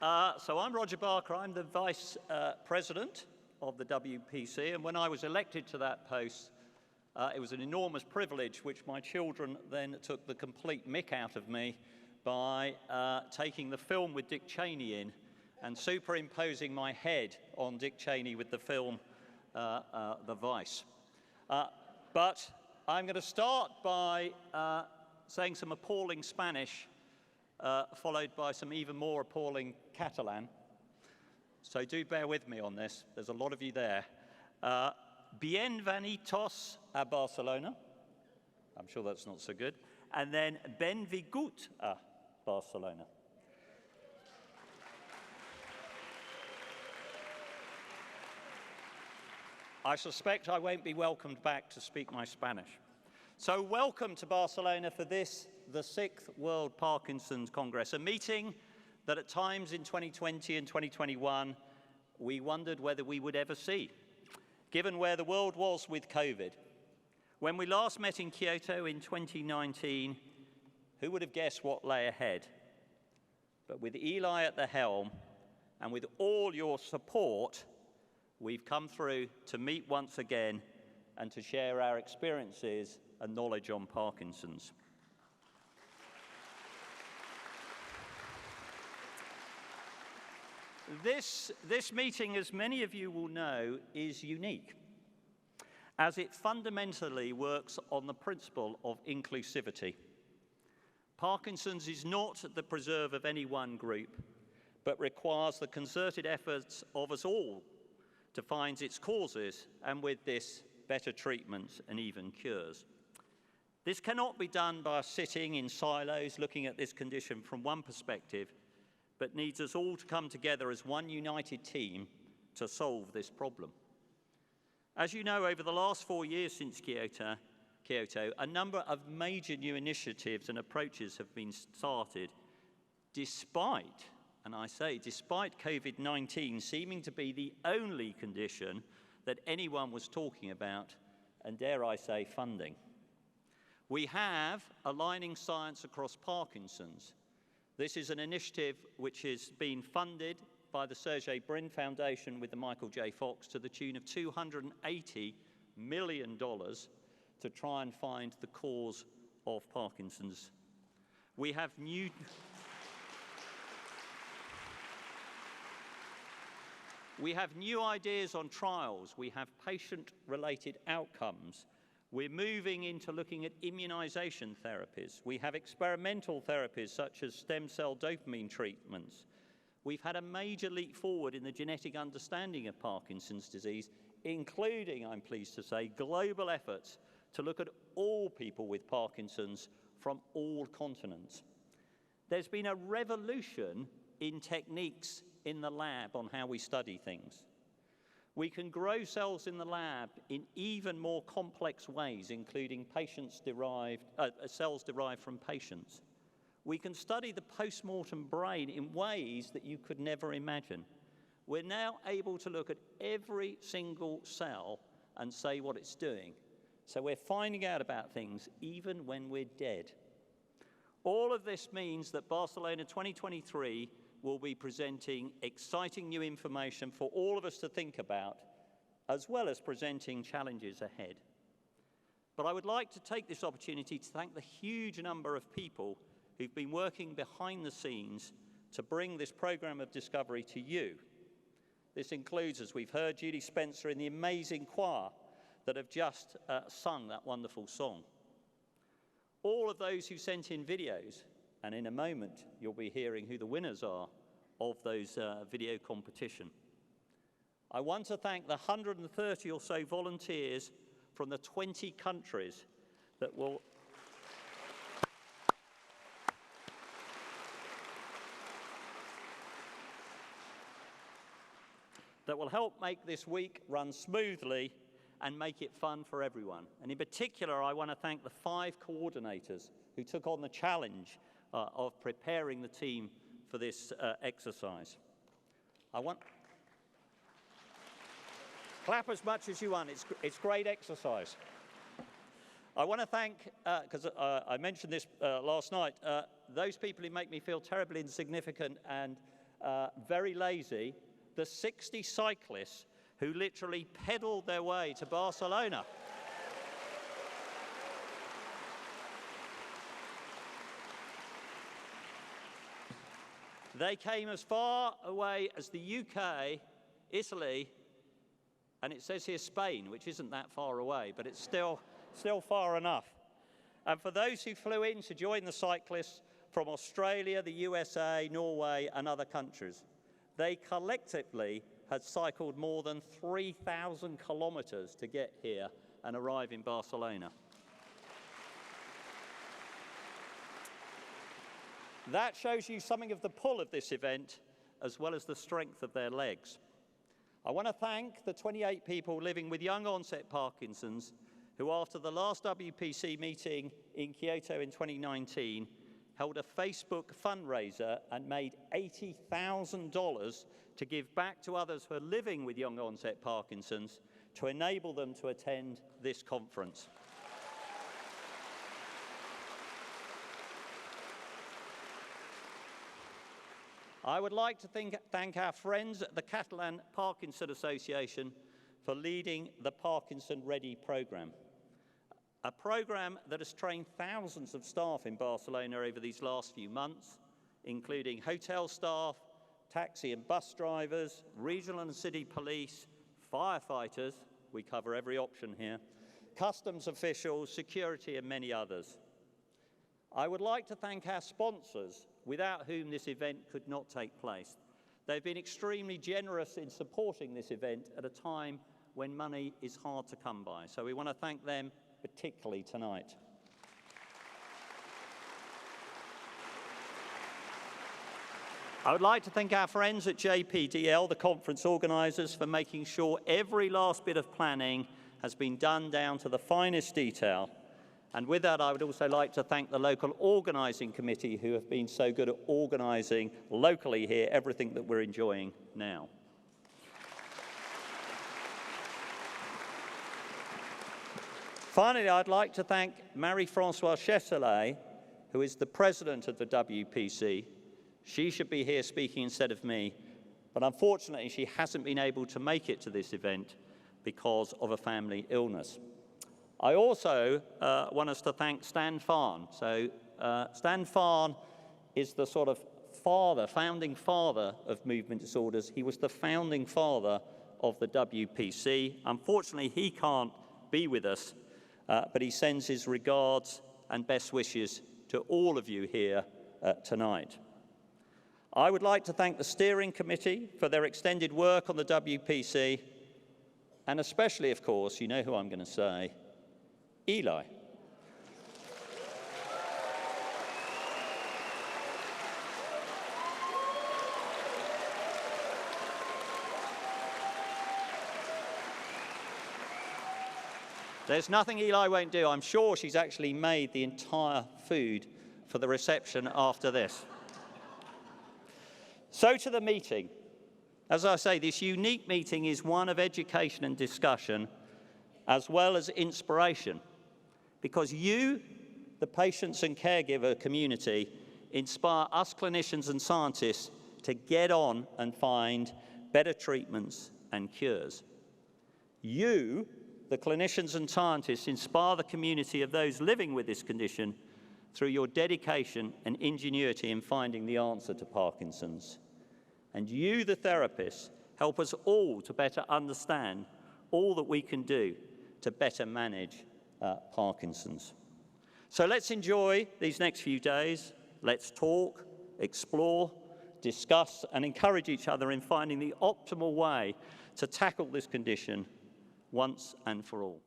So I'm Roger Barker. I'm the Vice President of the WPC, and when I was elected to that post, it was an enormous privilege, which my children then took the complete mick out of me by taking the film with Dick Cheney in and superimposing my head on Dick Cheney with the film The Vice. But I'm going to start by saying some appalling Spanish, followed by some even more appalling Catalan. So do bear with me on this. There's a lot of you there. Bienvenidos a Barcelona. I'm sure that's not so good. And then benvingut a Barcelona. I suspect I won't be welcomed back to speak my Spanish. So welcome to Barcelona for this, the 6th World Parkinson's Congress, a meeting that at times in 2020 and 2021, we wondered whether we would ever see, given where the world was with COVID. When we last met in Kyoto in 2019, who would have guessed what lay ahead? But with Eli at the helm and with all your support, we've come through to meet once again and to share our experiences and knowledge on Parkinson's. This meeting, as many of you will know, is unique, as it fundamentally works on the principle of inclusivity. Parkinson's is not the preserve of any one group, but requires the concerted efforts of us all to find its causes, and with this, better treatments and even cures. This cannot be done by sitting in silos looking at this condition from one perspective, but needs us all to come together as one united team to solve this problem. As you know, over the last 4 years since Kyoto, a number of major new initiatives and approaches have been started despite, and I say despite COVID-19 seeming to be the only condition that anyone was talking about, and dare I say, funding. We have Aligning Science Across Parkinson's. This is an initiative which is being funded by the Sergey Brin Foundation with the Michael J. Fox to the tune of $280 million to try and find the cause of Parkinson's. We have new ideas on trials. We have patient-related outcomes. We're moving into looking at immunization therapies. We have experimental therapies such as stem cell dopamine treatments. We've had a major leap forward in the genetic understanding of Parkinson's disease, including, I'm pleased to say, global efforts to look at all people with Parkinson's from all continents. There's been a revolution in techniques in the lab on how we study things. We can grow cells in the lab in even more complex ways, including cells derived from patients. We can study the post-mortem brain in ways that you could never imagine. We're now able to look at every single cell and say what it's doing. So we're finding out about things even when we're dead. All of this means that Barcelona 2023 will be presenting exciting new information for all of us to think about, as well as presenting challenges ahead. But I would like to take this opportunity to thank the huge number of people who've been working behind the scenes to bring this program of discovery to you. This includes, as we've heard, Judy Spencer and the amazing choir that have just sung that wonderful song. All of those who sent in videos, and in a moment you'll be hearing who the winners are of those video competition. I want to thank the 130 or so volunteers from the 20 countries that will help make this week run smoothly and make it fun for everyone. And in particular, I want to thank the 5 coordinators who took on the challenge of preparing the team for this exercise. Clap as much as you want. It's great exercise. I want to thank, because I mentioned this last night, those people who make me feel terribly insignificant and very lazy, the 60 cyclists who literally pedaled their way to Barcelona. They came as far away as the UK, Italy, and it says here Spain, which isn't that far away, but it's still far enough. And for those who flew in to join the cyclists from Australia, the USA, Norway, and other countries, they collectively had cycled more than 3,000 kilometers to get here and arrive in Barcelona. That shows you something of the pull of this event, as well as the strength of their legs. I want to thank the 28 people living with young onset Parkinson's who, after the last WPC meeting in Kyoto in 2019, held a Facebook fundraiser and made $80,000 to give back to others who are living with young onset Parkinson's to enable them to attend this conference. I would like to thank our friends at the Catalan Parkinson Association for leading the Parkinson Ready program, a program that has trained thousands of staff in Barcelona over these last few months, including hotel staff, taxi and bus drivers, regional and city police, firefighters, we cover every option here, customs officials, security, and many others. I would like to thank our sponsors, without whom this event could not take place. They've been extremely generous in supporting this event at a time when money is hard to come by. So we want to thank them particularly tonight. I would like to thank our friends at JPDL, the conference organisers, for making sure every last bit of planning has been done down to the finest detail. And with that, I would also like to thank the local organising committee who have been so good at organising locally here everything that we're enjoying now. Finally, I'd like to thank Marie-Françoise Chesselet, who is the president of the WPC. She should be here speaking instead of me, but unfortunately she hasn't been able to make it to this event because of a family illness. I also want us to thank Stan Farn. So Stan Farn is the sort of founding father of movement disorders. He was the founding father of the WPC. Unfortunately, he can't be with us, but he sends his regards and best wishes to all of you here tonight. I would like to thank the steering committee for their extended work on the WPC, and especially, of course, you know who I'm going to say, Eli. There's nothing Eli won't do. I'm sure she's actually made the entire food for the reception after this. So to the meeting. As I say, this unique meeting is one of education and discussion, as well as inspiration, because you, the patients and caregiver community, inspire us clinicians and scientists to get on and find better treatments and cures. You, the clinicians and scientists, inspire the community of those living with this condition through your dedication and ingenuity in finding the answer to Parkinson's. And you, the therapists, help us all to better understand all that we can do to better manage Parkinson's. So let's enjoy these next few days. Let's talk, explore, discuss, and encourage each other in finding the optimal way to tackle this condition once and for all.